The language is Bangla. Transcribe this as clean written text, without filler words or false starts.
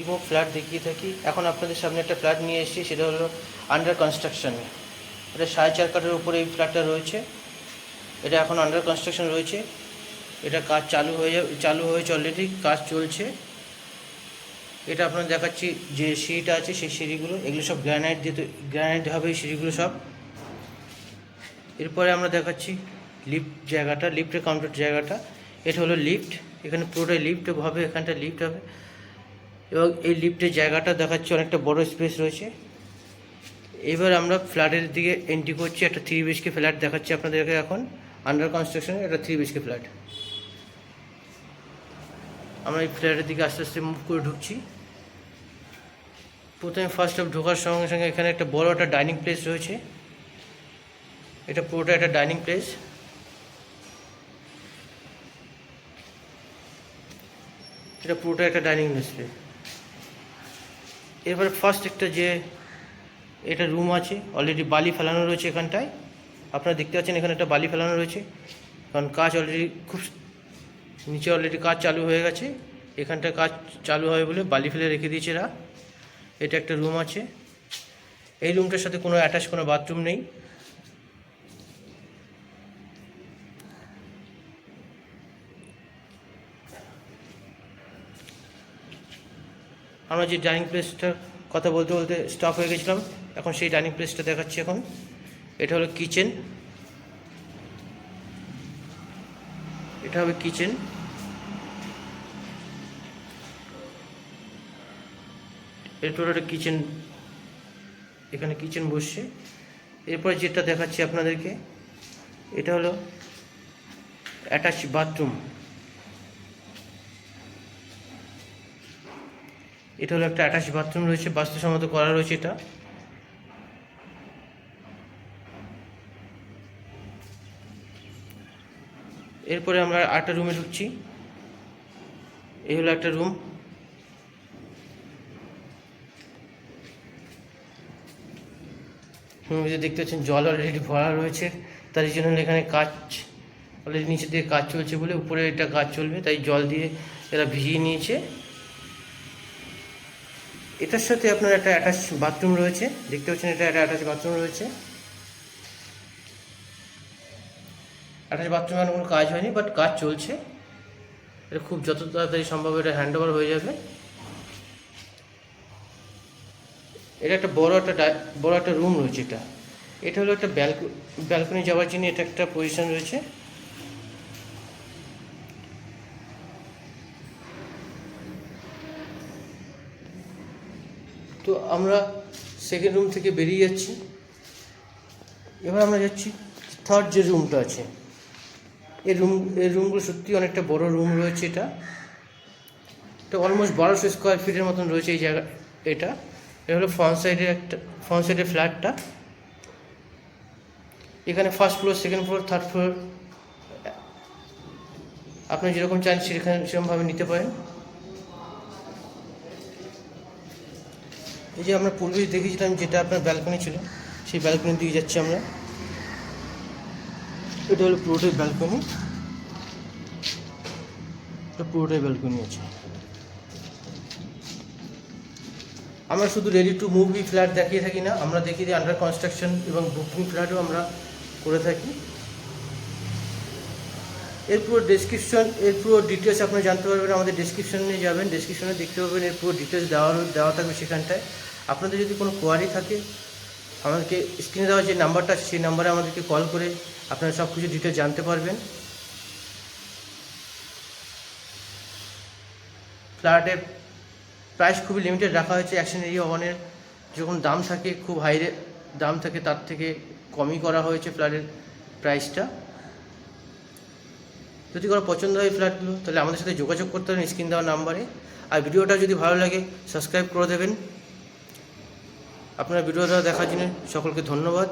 ডিমো ফ্ল্যাট দেখিয়ে থাকি। এখন আপনাদের সামনে একটা ফ্ল্যাট নিয়ে এসেছি, সেটা হলো আন্ডার কনস্ট্রাকশন। এটা 4.5 কাঠার উপরে এই ফ্ল্যাটটা রয়েছে। এটা এখন আন্ডার কনস্ট্রাকশন রয়েছে। এটা কাজ চালু হয়েছে, অলরেডি কাজ চলছে। এটা আপনার দেখাচ্ছি যে সিঁড়িটা আছে, সেই সিঁড়িগুলো, এগুলো সব গ্রানাইট হবে এই সিঁড়িগুলো সব। এরপরে আমরা দেখাচ্ছি লিফটের কাউন্টার জায়গাটা। এটা হলো লিফট, এখানে পুরোটাই লিফট হবে, এখানটা লিফট হবে এবং এই লিফটের জায়গাটা দেখাচ্ছি অনেকটা বড় স্পেস রয়েছে। এবার আমরা ফ্ল্যাটের দিকে এন্ট্রি করছি। একটা 3 BHK ফ্ল্যাট দেখাচ্ছি আপনাদেরকে এখন, আন্ডার কনস্ট্রাকশনে একটা 3 BHK ফ্ল্যাট। আমরা এই ফ্ল্যাটের দিকে আস্তে আস্তে মুভ করে ঢুকছি। প্রথমে ফার্স্ট অফ ঢোকার সঙ্গে সঙ্গে এখানে একটা বড় একটা ডাইনিং প্লেস রয়েছে। এটা পুরোটা একটা ডাইনিং প্লেস। এটা পুরোটা একটা ডাইনিং প্লেস। এরপরে ফার্স্ট একটা যে এটা রুম আছে, অলরেডি বালি ফেলানো রয়েছে এখানটায়। আপনারা দেখতে পাচ্ছেন এখানে একটা বালি ফেলানো রয়েছে, কারণ কাজ অলরেডি নিচে অলরেডি কাজ চালু হয়ে গেছে। এখানটায় কাজ চালু হবে বলে বালি ফেলে রেখে দিয়েছে এরা। এটা একটা রুম আছে। এই রুমটার সাথে কোনো অ্যাটাচ কোনো বাথরুম নেই। আমরা যে ডাইনিং প্লেসটার কথা বলতে বলতে স্টপ হয়ে গেছিলাম, এখন সেই ডাইনিং প্লেসটা দেখাচ্ছি এখন। এটা হলো কিচেন, এটা হবে কিচেন। এরপর একটা কিচেন, এখানে কিচেন বসছে। এরপর যেটা দেখাচ্ছি আপনাদেরকে, এটা হলো অ্যাটাচ বাথরুম। এটা হলো একটা অ্যাটাচ বাথরুম রয়েছে, বাস্তুসম্মত করা রয়েছে এটা। এরপরে আমরা আরেকটা রুমে ঢুকছি। এই হলো একটা রুম। দেখতে পাচ্ছেন জল অলরেডি ভরা রয়েছে, তার জন্য এখানে কাজ অলরেডি নিচে দিয়ে কাজ চলছে বলে উপরে এটা কাজ চলবে, তাই জল দিয়ে এরা ভিজিয়ে নিয়েছে। এটার সাথে আপনার একটা অ্যাটাচ বাথরুম রয়েছে, দেখতে পাচ্ছেন এটা একটা অ্যাটাচ বাথরুম রয়েছে। অ্যাটাচ বাথরুমে এখন কোনো কাজ হয়নি, বাট কাজ চলছে। এটা খুব যত তাড়াতাড়ি সম্ভব এটা হ্যান্ড ওভার হয়ে যাবে। এটা একটা বড় একটা রুম রয়েছে। এটা হলো একটা ব্যালকনি যাওয়ার জন্য এটা একটা পজিশন রয়েছে। তো আমরা সেকেন্ড রুম থেকে বেরিয়ে যাচ্ছি। এবার আমরা যাচ্ছি থার্ড যে রুমটা আছে। এই রুমগুলো সত্যি অনেকটা বড় রুম রয়েছে। এটা অলমোস্ট 1200 স্কোয়ার ফিটের মতন রয়েছে এই জায়গা। এটা হলো ফ্রন্ট সাইডের ফ্ল্যাটটা। এখানে first floor, second floor, third floor আপনি যেরকম চান সেরকমভাবে নিতে পারেন। এই যে আমরা পূর্বে দেখেছিলাম যেটা আপনার ব্যালকনি ছিল, সেই ব্যালকনির দিকে যাচ্ছি আমরা। এটা হলো পুরোটাই ব্যালকনি, আছে। আমরা শুধু রেডি টু মুভ ফ্ল্যাট দেখিয়ে থাকি না, আমরা দেখিয়ে দিই আন্ডার কনস্ট্রাকশন এবং বুকিং ফ্ল্যাটও আমরা করে থাকি। এর পুরো ডিটেলস আপনারা জানতে পারবেন আমাদের ডেসক্রিপশনে যাবেন, ডেসক্রিপশনে দেখতে পাবেন এর পুরো ডিটেলস দেওয়া থাকবে সেখানটায়। আপনাদের যদি কোনো কোয়ারি থাকে, আমাদেরকে স্ক্রিনে দেওয়া যে নাম্বারটা আছে সেই নাম্বারে আমাদেরকে কল করে আপনারা সব কিছু ডিটেলস জানতে পারবেন। ফ্ল্যাটের প্রাইস খুবই লিমিটেড রাখা হয়েছে। অ্যাকশন এরিয়া 1-এর যখন দাম থাকে, খুব হাই দাম থাকে, তার থেকে কমই করা হয়েছে ফ্ল্যাটের প্রাইসটা। যদি কোনো পছন্দ হয় ফ্ল্যাটগুলো, তাহলে আমাদের সাথে যোগাযোগ করতে হবে স্ক্রিন দেওয়া নাম্বারে। আর ভিডিওটা যদি ভালো লাগে সাবস্ক্রাইব করে দেবেন। আপনারা ভিডিওটা দেখার জন্য সকলকে ধন্যবাদ।